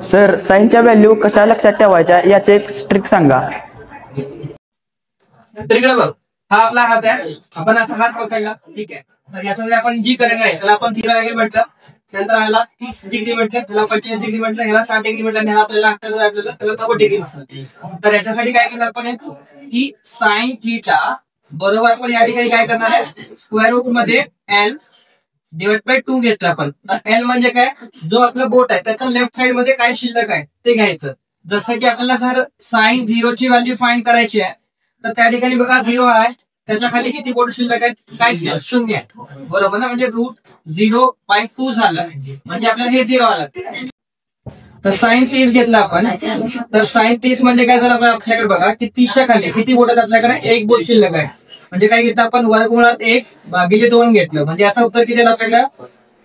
Sir, साईनच्या value कशा लक्षात ठेवायच्या याचे एक ट्रिक सांगा. तिकडे बघ, हा आपला हात आहे, आपण असा हात पकडला, ठीक आहे. तर याच्यामध्ये आपण जी करंट आहे त्याला आपण 13 डिग्री म्हटलं, नंतर ह्याला 30 डिग्री म्हटलं, त्याला 45 डिग्री म्हटलं, ह्याला 60 डिग्री म्हटलं, आणि ह्याला आपल्याला आपल्याला त्याला 90 डिग्री म्हटलं. तर याच्यासाठी काय केलं आपण की साइन थीटा बरोबर आपण या ठिकाणी काय करणार आहे, स्क्वेअर रूट मध्ये एल डिवाइड बाय 2 घेतलं आपण. एल म्हणजे काय, जो आपला बोट आहे त्याच्या लेफ्ट साइड मध्ये काय शिल्लक आहे ते घ्यायचं. जसं की आपल्याला जर साइन 0 ची व्हॅल्यू फाइंड करायची आहे, तर त्या ठिकाणी बघा 0 आहे, त्याच्या खाली किती बोट शिल्लक आहेत, काय शून्य आहे, बरोबर ना. म्हणजे √0/2 झालं, म्हणजे आपल्याला हे 0 आलं. तर साइन 30 घेतला आपण, तर साइन 30 म्हणजे काय झालं आपल्याकडे बघा की 30च्या खाली किती बोट आहेत आपल्याकडे, एक बोट शिल्लक आहे. म्हणजे काय घेतलं आपण, वर्गमुळात 1/2 घेतलं, म्हणजे याचं उत्तर किती आलं आपल्याला,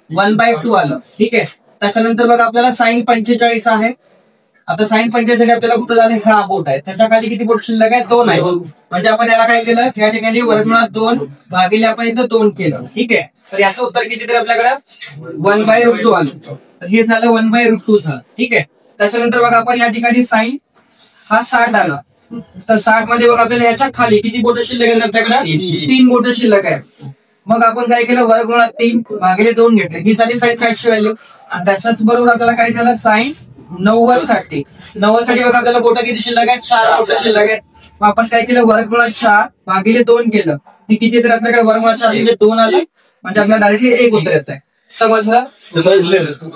1/2 आलं, ठीक आहे. त्याच्यानंतर बघा आपल्याला साइन 45 आहे. आता साइन 45 आपल्याला कुठं झालं, हा बोट आहे, त्याच्या खाली किती बोट शिल्लक आहे, 2 आहे. म्हणजे आपण याला काय केलं, या ठिकाणी वर्गमुळात 2 भागिले आपण इथं 2 केलं, ठीक आहे. तर याचं उत्तर किती तर आपल्याकडे 1/√2 आलं. तर हे झालं 1/√2 झालं, ठीक आहे. त्याच्यानंतर बघा आपण या ठिकाणी साइन हा 60 आला, तर 60 मध्ये बघा आपल्याला याच्या खाली किती बोट शिल्लक आहेत आपल्याकडे, 3 बोट शिल्लक आहे. मग आपण काय केलं, वर्गमुळात 3 भागिले 2 घेतले, ही झाली साइन 60 ची व्हॅल्यू. आणि त्याच्याच बरोबर आपल्याला काय झालं, साइन 90 साठी बघा आपल्याला बोट किती शिल्लक आहेत, 4 बोट शिल्लक आहेत. मग आपण काय केलं, वर्गमुळात 4 भागिले 2 केलं, हे किती तर आपल्याकडे वर्गमुळात 4 म्हणजे 2 आले, म्हणजे आपल्याला डायरेक्टली एक उत्तर येत आहे. समजलं.